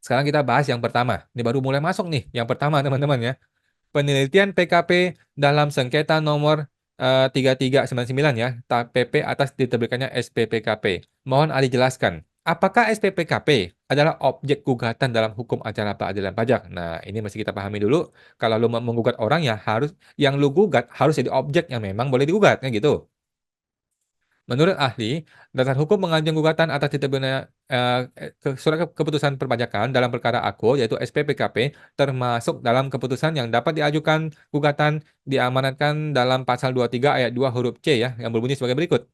Sekarang kita bahas yang pertama. Ini baru mulai masuk nih. Yang pertama teman-teman ya. Penelitian PKP dalam sengketa nomor 3399 ya, PP atas diterbitkannya SPPKP. Mohon ahli jelaskan, apakah SPPKP adalah objek gugatan dalam hukum acara peradilan pajak? Nah, ini mesti kita pahami dulu. Kalau lu mau menggugat orang ya harus yang lu gugat harus jadi objek yang memang boleh digugat, kan gitu. Menurut ahli, dasar hukum mengajukan gugatan atas diterbitnya surat keputusan perpajakan dalam perkara aku, yaitu SPPKP, termasuk dalam keputusan yang dapat diajukan gugatan diamanatkan dalam pasal 23 ayat 2 huruf C ya, yang berbunyi sebagai berikut.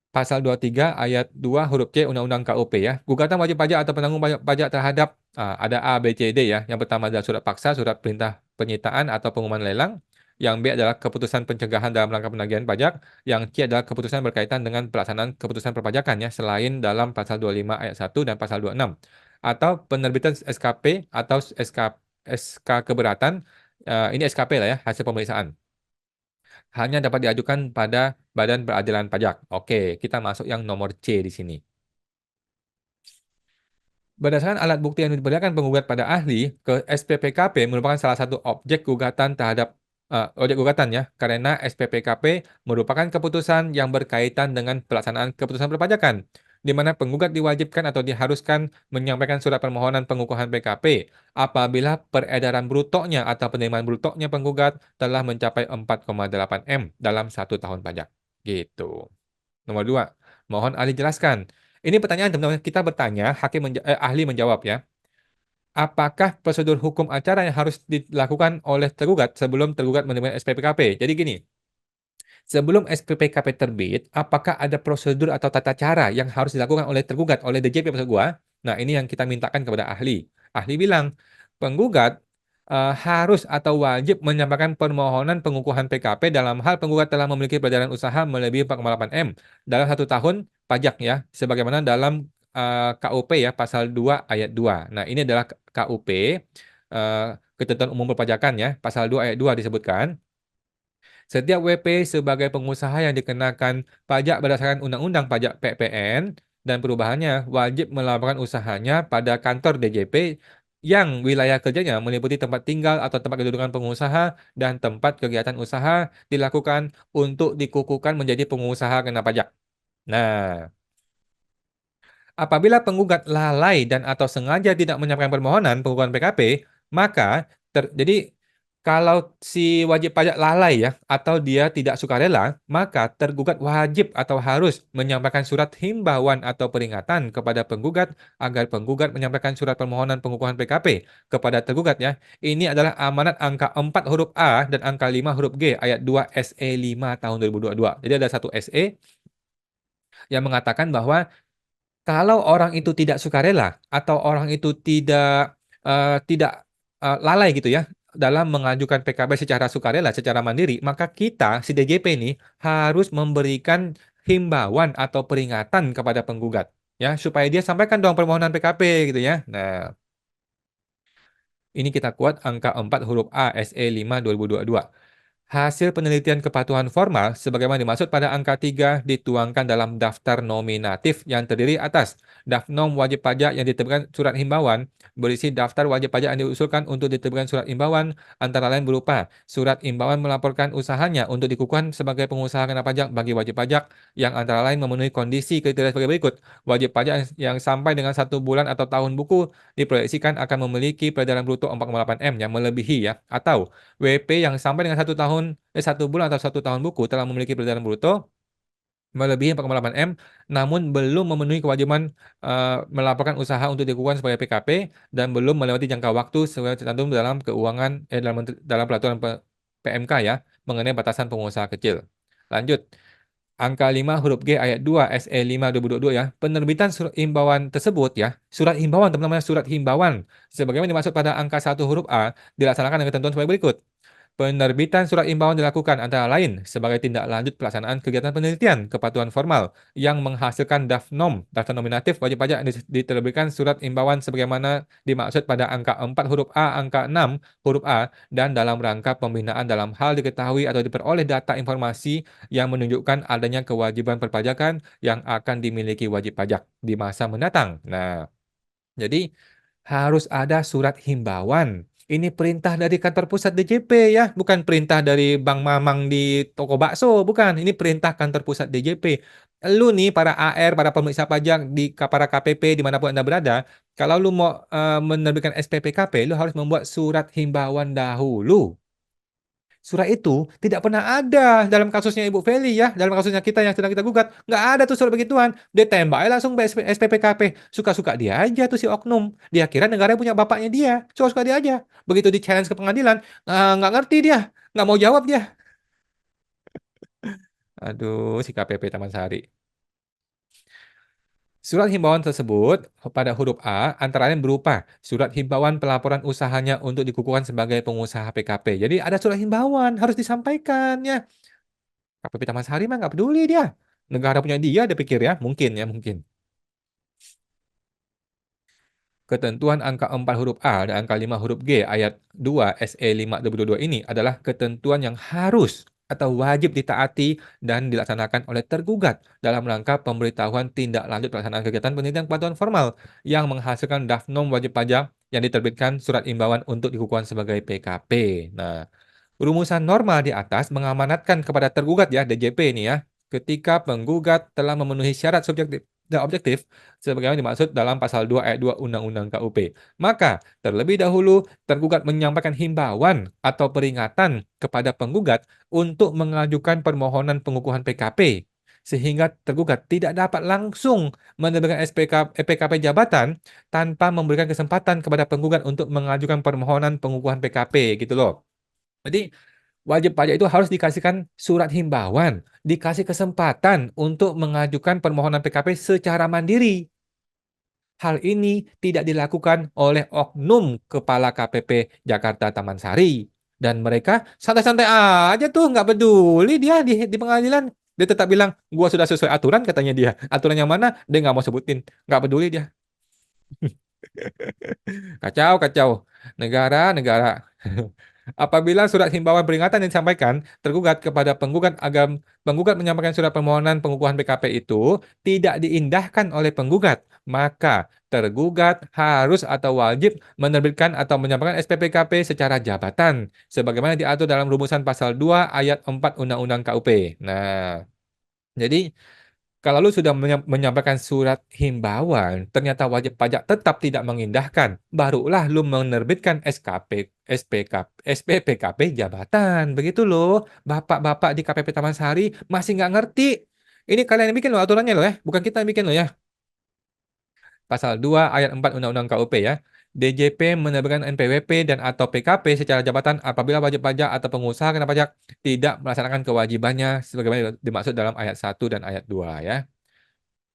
Pasal 23 ayat 2 huruf C Undang-Undang KUP ya. Gugatan wajib pajak atau penanggung pajak terhadap ada A, B, C, D ya. Yang pertama adalah surat paksa, surat perintah penyitaan atau pengumuman lelang. Yang B adalah keputusan pencegahan dalam rangka penagihan pajak. Yang C adalah keputusan berkaitan dengan pelaksanaan keputusan perpajakan ya, selain dalam pasal 25 ayat 1 dan pasal 26. Atau penerbitan SKP atau SK keberatan, ini SKP lah ya, hasil pemeriksaan hanya dapat diajukan pada Badan Peradilan Pajak. Oke, kita masuk yang nomor C di sini. Berdasarkan alat bukti yang diperlihatkan penggugat pada ahli, ke SPPKP merupakan salah satu objek gugatan terhadap objek gugatan ya, karena SPPKP merupakan keputusan yang berkaitan dengan pelaksanaan keputusan perpajakan, di mana penggugat diwajibkan atau diharuskan menyampaikan surat permohonan pengukuhan PKP apabila peredaran brutonya atau penerimaan brutonya penggugat telah mencapai 4,8 M dalam 1 tahun pajak. Gitu. Nomor 2, mohon ahli jelaskan. Ini pertanyaan teman-teman, kita bertanya, ahli menjawab ya. Apakah prosedur hukum acara yang harus dilakukan oleh tergugat sebelum tergugat menerima SPPKP? Jadi gini, sebelum SPPKP terbit, apakah ada prosedur atau tata cara yang harus dilakukan oleh tergugat, oleh DJP maksud gua? Nah, ini yang kita mintakan kepada ahli. Ahli bilang, penggugat harus atau wajib menyampaikan permohonan pengukuhan PKP dalam hal penggugat telah memiliki peredaran usaha melebihi 4,8 M dalam 1 tahun pajak ya, sebagaimana dalam KUP ya, pasal 2 ayat 2. Nah, ini adalah KUP, Ketentuan Umum Perpajakan ya, pasal 2 ayat 2 disebutkan. Setiap WP sebagai pengusaha yang dikenakan pajak berdasarkan Undang-Undang Pajak PPN dan perubahannya wajib melaporkan usahanya pada kantor DJP yang wilayah kerjanya meliputi tempat tinggal atau tempat kedudukan pengusaha dan tempat kegiatan usaha dilakukan untuk dikukuhkan menjadi pengusaha kena pajak. Nah, apabila penggugat lalai dan atau sengaja tidak menyampaikan permohonan pengukuhan PKP, maka jadi kalau si wajib pajak lalai ya atau dia tidak sukarela, maka tergugat wajib atau harus menyampaikan surat himbauan atau peringatan kepada penggugat agar penggugat menyampaikan surat permohonan pengukuhan PKP kepada tergugat ya. Ini adalah amanat angka 4 huruf A dan angka 5 huruf G ayat 2 SE 5 tahun 2022. Jadi ada satu SE yang mengatakan bahwa kalau orang itu tidak sukarela atau orang itu tidak lalai gitu ya dalam mengajukan PKB secara sukarela, secara mandiri, maka kita si DJP ini harus memberikan himbauan atau peringatan kepada penggugat ya supaya dia sampaikan dong permohonan PKP gitu ya. Nah, ini kita kuat angka 4 huruf A SE 5 2022. Hasil penelitian kepatuhan formal sebagaimana dimaksud pada angka 3 dituangkan dalam daftar nominatif yang terdiri atas Dafnom wajib pajak yang diterbitkan surat himbauan berisi daftar wajib pajak yang diusulkan untuk diterbitkan surat himbauan antara lain berupa surat himbauan melaporkan usahanya untuk dikukuhkan sebagai pengusaha kena pajak bagi wajib pajak yang antara lain memenuhi kondisi kriteria sebagai berikut. Wajib pajak yang sampai dengan 1 bulan atau tahun buku diproyeksikan akan memiliki peredaran bruto 4,8 M yang melebihi ya, atau WP yang sampai dengan 1 tahun, 1 bulan atau 1 tahun buku telah memiliki peredaran bruto melebihi 4,8 M, namun belum memenuhi kewajiban melaporkan usaha untuk dikukuhkan sebagai PKP dan belum melewati jangka waktu sesuai tercantum dalam dalam peraturan PMK ya mengenai batasan pengusaha kecil. Lanjut. Angka 5 huruf G ayat 2 SE 5 2022 ya. Penerbitan surat himbauan tersebut ya. Surat himbauan teman-teman, surat himbauan sebagaimana dimaksud pada angka 1 huruf A dilaksanakan dengan ketentuan sebagai berikut. Penerbitan surat imbauan dilakukan antara lain sebagai tindak lanjut pelaksanaan kegiatan penelitian kepatuhan formal yang menghasilkan daftar nominatif wajib pajak yang diterbitkan surat imbauan sebagaimana dimaksud pada angka 4 huruf A, angka 6 huruf A, dan dalam rangka pembinaan dalam hal diketahui atau diperoleh data informasi yang menunjukkan adanya kewajiban perpajakan yang akan dimiliki wajib pajak di masa mendatang. Nah, jadi Harus ada surat himbauan. Ini perintah dari kantor pusat DJP ya, bukan perintah dari Bang Mamang di toko bakso, bukan. Ini perintah kantor pusat DJP. Lu nih para AR, para pemeriksa pajak di para KPP dimanapun Anda berada, kalau lu mau menerbitkan SPPKP, lu harus membuat surat himbauan dahulu. Surat itu tidak pernah ada dalam kasusnya Ibu Feli ya, dalam kasusnya kita yang sedang kita gugat. Nggak ada tuh surat begituan. Dia tembak aja langsung SPPKP. Suka-suka dia aja tuh si oknum. Dia kira negara punya bapaknya dia. Suka-suka dia aja. Begitu di challenge ke pengadilan, nggak ngerti dia. Nggak mau jawab dia. Aduh, si KPP Taman Sari. Surat himbauan tersebut pada huruf A antara lain berupa surat himbauan pelaporan usahanya untuk dikukuhkan sebagai pengusaha PKP. Jadi ada surat himbauan harus disampaikan ya. KPP Taman Sari mah nggak peduli dia. Negara punya dia pikir ya. Mungkin ya, mungkin. Ketentuan angka 4 huruf A dan angka 5 huruf G ayat 2 SE 5 2022 ini adalah ketentuan yang harus atau wajib ditaati dan dilaksanakan oleh tergugat dalam rangka pemberitahuan tindak lanjut pelaksanaan kegiatan penelitian kepatuhan formal yang menghasilkan dafnom wajib pajak yang diterbitkan surat imbauan untuk dikukuhkan sebagai PKP. Nah, rumusan norma di atas mengamanatkan kepada tergugat ya DJP ini ya, ketika penggugat telah memenuhi syarat subjektif dan objektif sebagaimana dimaksud dalam pasal 2 ayat 2 Undang-Undang KUP. Maka terlebih dahulu tergugat menyampaikan himbauan atau peringatan kepada penggugat untuk mengajukan permohonan pengukuhan PKP sehingga tergugat tidak dapat langsung menerbitkan PKP jabatan tanpa memberikan kesempatan kepada penggugat untuk mengajukan permohonan pengukuhan PKP gitu loh. Jadi wajib pajak itu harus dikasihkan surat himbauan, dikasih kesempatan untuk mengajukan permohonan PKP secara mandiri. Hal ini tidak dilakukan oleh oknum Kepala KPP Jakarta Taman Sari. Dan mereka santai-santai aja tuh, nggak peduli dia di pengadilan. Dia tetap bilang, gua sudah sesuai aturan katanya dia. Aturan yang mana? Dia nggak mau sebutin. Nggak peduli dia. Kacau, kacau. Negara. Apabila surat himbauan peringatan yang disampaikan tergugat kepada penggugat agar penggugat menyampaikan surat permohonan pengukuhan PKP itu tidak diindahkan oleh penggugat, maka tergugat harus atau wajib menerbitkan atau menyampaikan SPPKP secara jabatan sebagaimana diatur dalam rumusan pasal 2 ayat 4 Undang-Undang KUP. Nah, jadi kalau lu sudah menyampaikan surat himbauan, ternyata wajib pajak tetap tidak mengindahkan, barulah lu menerbitkan SPPKP jabatan. Begitu loh, bapak-bapak di KPP Taman Sari masih nggak ngerti. Ini kalian yang bikin loh aturannya loh ya, bukan kita yang bikin loh ya. Pasal 2 ayat 4 Undang-Undang KUP ya. DJP menerbitkan NPWP dan atau PKP secara jabatan apabila wajib pajak atau pengusaha kena pajak tidak melaksanakan kewajibannya sebagaimana dimaksud dalam ayat 1 dan ayat 2 ya.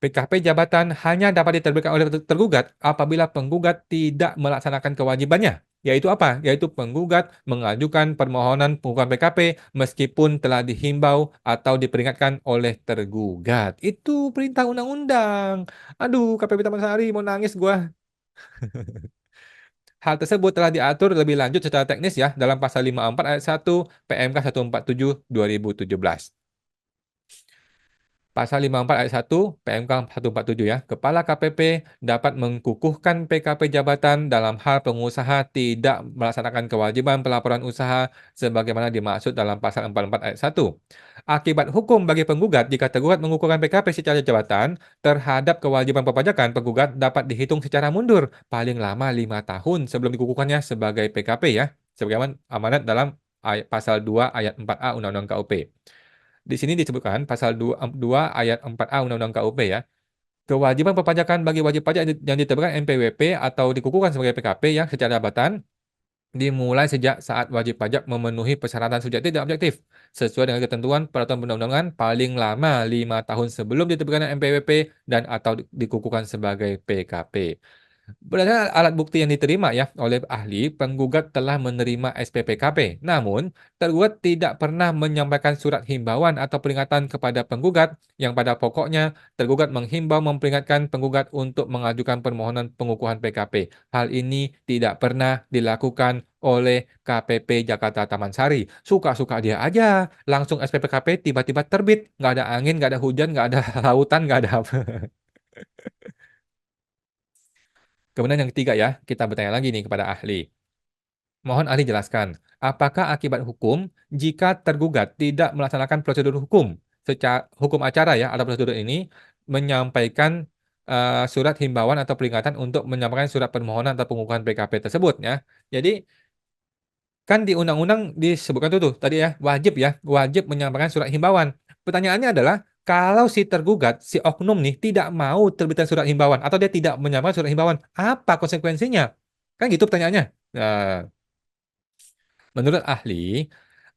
PKP jabatan hanya dapat diterbitkan oleh tergugat apabila penggugat tidak melaksanakan kewajibannya. Yaitu apa? Yaitu penggugat mengajukan permohonan pengukuhan PKP meskipun telah dihimbau atau diperingatkan oleh tergugat. Itu perintah undang-undang. Aduh, KPP Taman Sari mau nangis gua. Hal tersebut telah diatur lebih lanjut secara teknis ya dalam pasal 54 ayat 1 PMK 147 2017. Pasal 54 ayat 1 PMK 147 ya. Kepala KPP dapat mengkukuhkan PKP jabatan dalam hal pengusaha tidak melaksanakan kewajiban pelaporan usaha sebagaimana dimaksud dalam pasal 44 ayat 1. Akibat hukum bagi penggugat jika tergugat mengukuhkan PKP secara jabatan terhadap kewajiban perpajakan, penggugat dapat dihitung secara mundur paling lama 5 tahun sebelum dikukuhkannya sebagai PKP ya. Sebagaimana amanat dalam pasal 2 ayat 4A Undang-Undang KUP. Di sini disebutkan pasal 2 ayat 4A Undang-Undang KUP ya. Kewajiban perpajakan bagi wajib pajak yang diterbitkan NPWP atau dikukuhkan sebagai PKP yang secara jabatan dimulai sejak saat wajib pajak memenuhi persyaratan subjektif dan objektif sesuai dengan ketentuan peraturan perundang-undangan paling lama 5 tahun sebelum diterbitkan NPWP dan atau dikukuhkan sebagai PKP. Berdasarkan alat bukti yang diterima ya oleh ahli, penggugat telah menerima SPPKP. Namun, tergugat tidak pernah menyampaikan surat himbauan atau peringatan kepada penggugat yang pada pokoknya tergugat menghimbau memperingatkan penggugat untuk mengajukan permohonan pengukuhan PKP. Hal ini tidak pernah dilakukan oleh KPP Jakarta Taman Sari. Suka-suka dia aja, langsung SPPKP tiba-tiba terbit. Nggak ada angin, nggak ada hujan, nggak ada lautan, nggak ada apa. Kemudian yang ketiga ya, kita bertanya lagi nih kepada ahli. Mohon ahli jelaskan, apakah akibat hukum jika tergugat tidak melaksanakan prosedur hukum? Secara hukum acara ya, ada prosedur ini menyampaikan surat himbauan atau peringatan untuk menyampaikan surat permohonan atau pengukuhan PKP tersebut ya. Jadi kan di undang-undang disebutkan tuh tadi ya, wajib menyampaikan surat himbauan. Pertanyaannya adalah kalau si tergugat, si oknum nih tidak mau terbitan surat himbauan atau dia tidak menyampaikan surat himbauan, apa konsekuensinya? Kan gitu pertanyaannya. Nah, menurut ahli,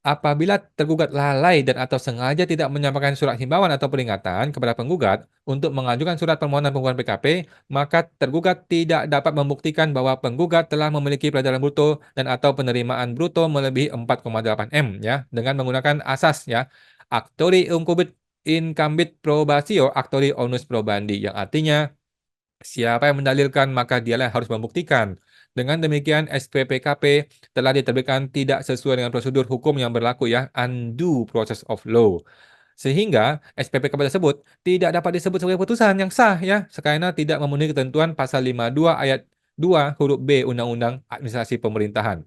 apabila tergugat lalai dan atau sengaja tidak menyampaikan surat himbauan atau peringatan kepada penggugat untuk mengajukan surat permohonan pengukuhan PKP, maka tergugat tidak dapat membuktikan bahwa penggugat telah memiliki pelajaran bruto dan atau penerimaan bruto melebihi 4,8 M ya dengan menggunakan asas ya actori incumbit probatio actori onus probandi yang artinya siapa yang mendalilkan maka dialah yang harus membuktikan. Dengan demikian SPPKP telah diterbitkan tidak sesuai dengan prosedur hukum yang berlaku ya, undue process of law. Sehingga SPPKP tersebut tidak dapat disebut sebagai putusan yang sah ya, karena tidak memenuhi ketentuan pasal 52 ayat 2 huruf B Undang-Undang Administrasi Pemerintahan.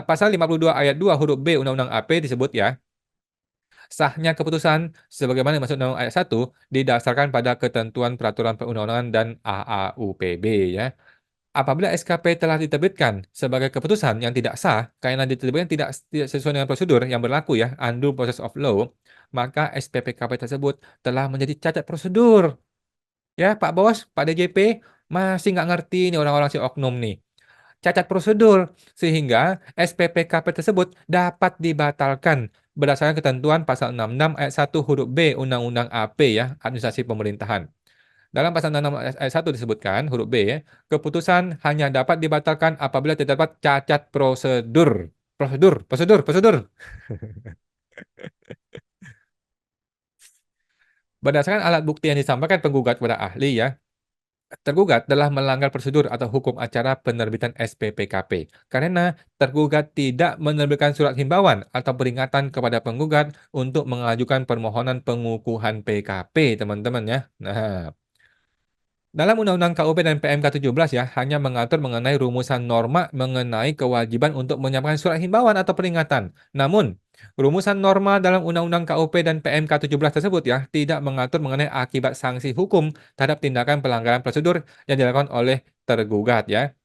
Pasal 52 ayat 2 huruf B Undang-Undang AP disebut ya, sahnya keputusan sebagaimana dimaksud dalam ayat 1 didasarkan pada ketentuan peraturan perundang-undangan dan AAUPB ya. Apabila SKP telah diterbitkan sebagai keputusan yang tidak sah karena diterbitkan tidak sesuai dengan prosedur yang berlaku ya, undue process of law, maka SPPKP tersebut telah menjadi cacat prosedur. Ya, Pak Bos, Pak DJP masih nggak ngerti nih orang-orang si oknum nih. Cacat prosedur sehingga SPPKP tersebut dapat dibatalkan berdasarkan ketentuan pasal 66 ayat 1 huruf B Undang-Undang AP ya, Administrasi Pemerintahan. Dalam pasal 66 ayat 1 disebutkan huruf B ya, keputusan hanya dapat dibatalkan apabila terdapat cacat prosedur. Prosedur. Berdasarkan alat bukti yang disampaikan penggugat kepada ahli ya, tergugat telah melanggar prosedur atau hukum acara penerbitan SPPKP karena tergugat tidak menerbitkan surat himbauan atau peringatan kepada penggugat untuk mengajukan permohonan pengukuhan PKP, teman-teman ya. Nah, dalam Undang-Undang KUP dan PMK 17 ya, hanya mengatur mengenai rumusan norma mengenai kewajiban untuk menyampaikan surat himbauan atau peringatan. Namun, rumusan norma dalam Undang-Undang KUP dan PMK 17 tersebut ya, tidak mengatur mengenai akibat sanksi hukum terhadap tindakan pelanggaran prosedur yang dilakukan oleh tergugat ya.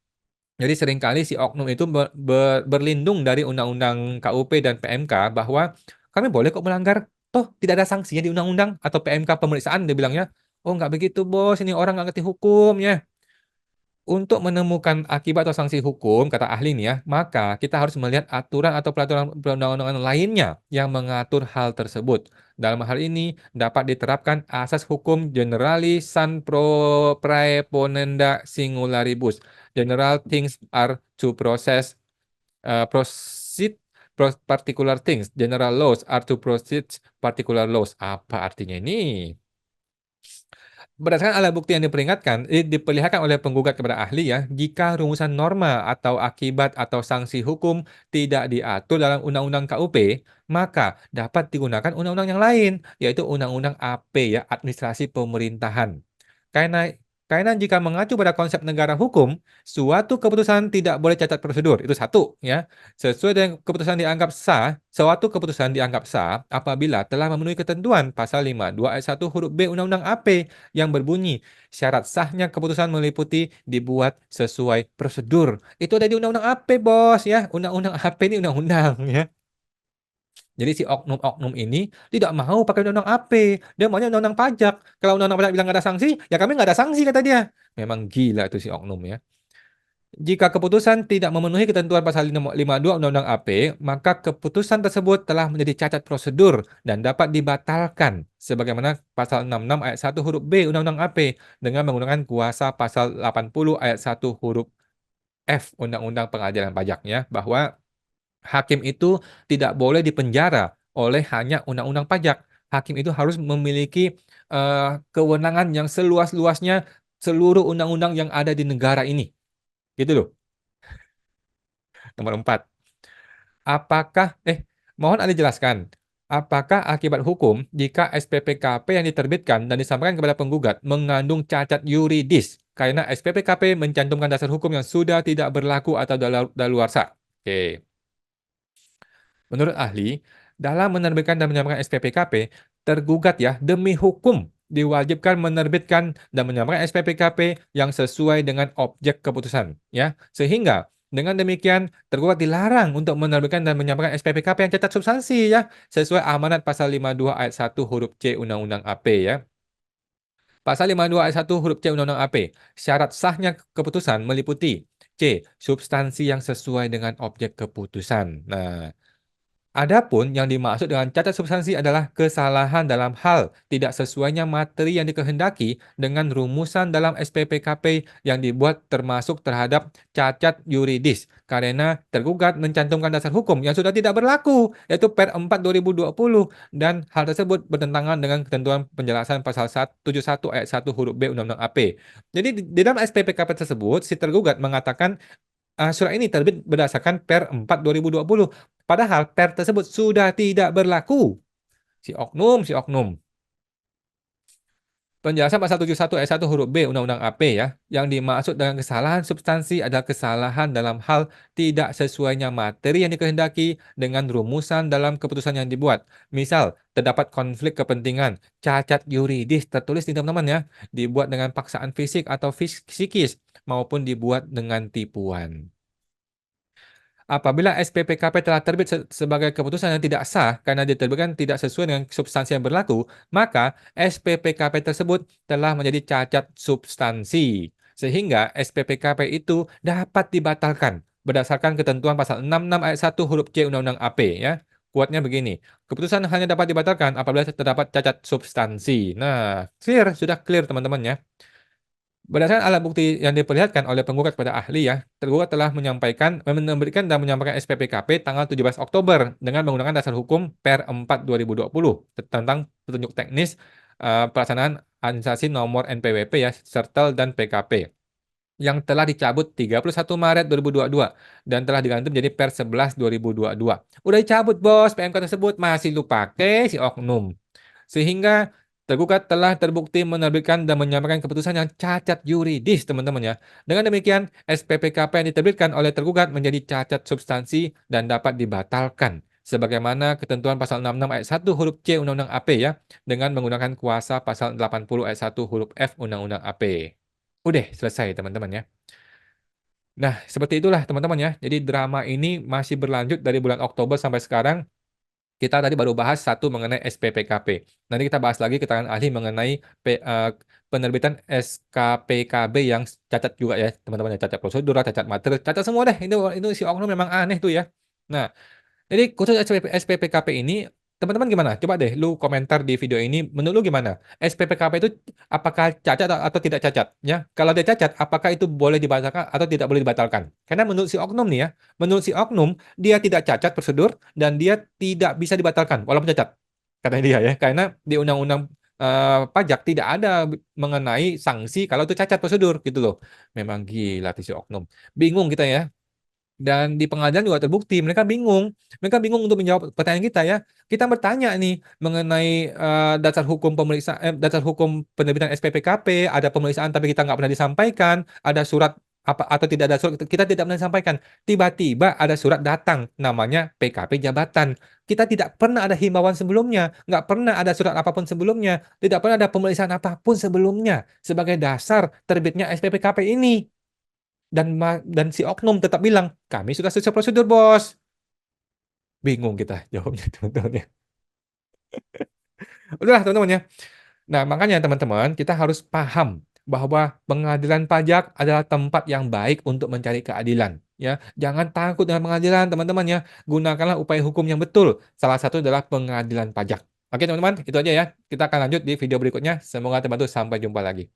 Jadi seringkali si oknum itu berlindung dari Undang-Undang KUP dan PMK bahwa kami boleh kok melanggar, toh tidak ada sanksinya di Undang-Undang atau PMK pemeriksaan dia bilangnya. Oh nggak begitu bos, ini orang nggak ngerti hukum ya. Untuk menemukan akibat atau sanksi hukum, kata ahli nih ya, maka kita harus melihat aturan atau peraturan perundang-undangan lainnya yang mengatur hal tersebut. Dalam hal ini dapat diterapkan asas hukum generalis san praeponenda singularibus. General things are to proceed particular things. General laws are to proceed particular laws. Apa artinya ini? Berdasarkan alat bukti yang diperlihatkan oleh penggugat kepada ahli ya, jika rumusan norma atau akibat atau sanksi hukum tidak diatur dalam Undang-Undang KUP, maka dapat digunakan undang-undang yang lain, yaitu Undang-Undang AP ya, Administrasi Pemerintahan. Karena karena jika mengacu pada konsep negara hukum, suatu keputusan tidak boleh cacat prosedur. Itu satu ya. Sesuai dengan suatu keputusan dianggap sah apabila telah memenuhi ketentuan pasal 52 ayat 1 huruf B Undang-Undang AP yang berbunyi syarat sahnya keputusan meliputi dibuat sesuai prosedur. Itu ada di Undang-Undang AP, Bos ya. Undang-Undang AP ini undang-undang ya. Jadi si oknum-oknum ini tidak mau pakai undang-undang AP. Dia maunya undang-undang pajak. Kalau undang-undang pajak bilang nggak ada sanksi, ya kami nggak ada sanksi kata dia. Memang gila itu si oknum ya. Jika keputusan tidak memenuhi ketentuan pasal 52 Undang-Undang AP, maka keputusan tersebut telah menjadi cacat prosedur dan dapat dibatalkan sebagaimana pasal 66 ayat 1 huruf B Undang-Undang AP dengan menggunakan kuasa pasal 80 ayat 1 huruf F Undang-Undang Pengajaran Pajaknya bahwa hakim itu tidak boleh dipenjara oleh hanya undang-undang pajak. Hakim itu harus memiliki kewenangan yang seluas-luasnya seluruh undang-undang yang ada di negara ini. Gitu loh. Nomor 4. Mohon Anda jelaskan, apakah akibat hukum jika SPPKP yang diterbitkan dan disampaikan kepada penggugat mengandung cacat yuridis karena SPPKP mencantumkan dasar hukum yang sudah tidak berlaku atau daluarsa. Oke. Menurut ahli, dalam menerbitkan dan menyampaikan SPPKP, tergugat ya demi hukum diwajibkan menerbitkan dan menyampaikan SPPKP yang sesuai dengan objek keputusan, ya. Sehingga dengan demikian tergugat dilarang untuk menerbitkan dan menyampaikan SPPKP yang cacat substansi ya, sesuai amanat pasal 52 ayat 1 huruf C Undang-Undang AP ya. Pasal 52 ayat 1 huruf C Undang-Undang AP. Syarat sahnya keputusan meliputi C. Substansi yang sesuai dengan objek keputusan. Nah, adapun yang dimaksud dengan cacat substansi adalah kesalahan dalam hal tidak sesuainya materi yang dikehendaki dengan rumusan dalam SPPKP yang dibuat termasuk terhadap cacat yuridis karena tergugat mencantumkan dasar hukum yang sudah tidak berlaku yaitu Per 4 2020 dan hal tersebut bertentangan dengan ketentuan penjelasan pasal 71 ayat 1 huruf B Undang-Undang AP. Jadi di dalam SPPKP tersebut si tergugat mengatakan surat ini terbit berdasarkan Per 4 2020. Padahal Per tersebut sudah tidak berlaku. Si oknum, si oknum. Penjelasan pasal 71 ayat 1 huruf B Undang-Undang AP ya. Yang dimaksud dengan kesalahan substansi adalah kesalahan dalam hal tidak sesuainya materi yang dikehendaki dengan rumusan dalam keputusan yang dibuat. Misal, terdapat konflik kepentingan, cacat yuridis tertulis di teman-teman ya, dibuat dengan paksaan fisik atau psikis maupun dibuat dengan tipuan. Apabila SPPKP telah terbit sebagai keputusan yang tidak sah karena diterbitkan tidak sesuai dengan substansi yang berlaku, maka SPPKP tersebut telah menjadi cacat substansi. Sehingga SPPKP itu dapat dibatalkan berdasarkan ketentuan pasal 66 ayat 1 huruf C Undang-Undang AP ya. Kuatnya begini, keputusan hanya dapat dibatalkan apabila terdapat cacat substansi. Nah, sudah clear teman-teman ya. Berdasarkan alat bukti yang diperlihatkan oleh penggugat kepada ahli ya, tergugat telah memberikan dan menyampaikan SPPKP tanggal 17 Oktober dengan menggunakan dasar hukum Per 4 2020 tentang petunjuk teknis pelaksanaan administrasi nomor NPWP ya, Sertel dan PKP yang telah dicabut 31 Maret 2022 dan telah diganti menjadi Per 11 2022. Udah dicabut bos PMK tersebut masih lu pakai si oknum. Sehingga tergugat telah terbukti menerbitkan dan menyampaikan keputusan yang cacat yuridis, teman-teman ya. Dengan demikian, SPPKP yang diterbitkan oleh tergugat menjadi cacat substansi dan dapat dibatalkan. Sebagaimana ketentuan pasal 66 ayat 1 huruf C Undang-Undang AP ya, dengan menggunakan kuasa pasal 80 ayat 1 huruf F Undang-Undang AP. Udah selesai teman-teman ya. Nah, seperti itulah teman-teman ya. Jadi drama ini masih berlanjut dari bulan Oktober sampai sekarang. Kita tadi baru bahas satu mengenai SPPKP. Nanti kita bahas lagi keterangan ahli mengenai penerbitan SKPKB yang cacat juga ya, teman-teman ya, cacat prosedur, cacat materi, cacat semua deh. Itu si oknum memang aneh tuh ya. Nah, jadi khusus SPPKP ini, teman-teman gimana? Coba deh lu komentar di video ini, menurut lu gimana? SPPKP itu apakah cacat atau tidak cacat? Ya, kalau dia cacat, apakah itu boleh dibatalkan atau tidak boleh dibatalkan? Karena menurut si oknum nih ya, menurut si oknum dia tidak cacat prosedur dan dia tidak bisa dibatalkan walaupun cacat. Katanya dia ya, karena di undang-undang pajak tidak ada mengenai sanksi kalau itu cacat prosedur gitu loh. Memang gila tuh si oknum. Bingung kita ya. Dan di pengadilan juga terbukti mereka bingung. Mereka bingung untuk menjawab pertanyaan kita ya. Kita bertanya nih mengenai dasar hukum pemeriksaan, dasar hukum penerbitan SPPKP, ada pemeriksaan tapi kita nggak pernah disampaikan, ada surat apa atau tidak ada surat kita tidak pernah disampaikan. Tiba-tiba ada surat datang namanya PKP jabatan. Kita tidak pernah ada himbauan sebelumnya, nggak pernah ada surat apapun sebelumnya, tidak pernah ada pemeriksaan apapun sebelumnya sebagai dasar terbitnya SPPKP ini. Dan si oknum tetap bilang, kami sudah sesuai prosedur, bos. Bingung kita jawabnya, teman-teman ya. Udahlah, teman-teman ya. Nah, makanya teman-teman, kita harus paham bahwa pengadilan pajak adalah tempat yang baik untuk mencari keadilan. Ya, jangan takut dengan pengadilan, teman-teman ya. Gunakanlah upaya hukum yang betul. Salah satu adalah pengadilan pajak. Oke, teman-teman, itu aja ya. Kita akan lanjut di video berikutnya. Semoga terbantu. Sampai jumpa lagi.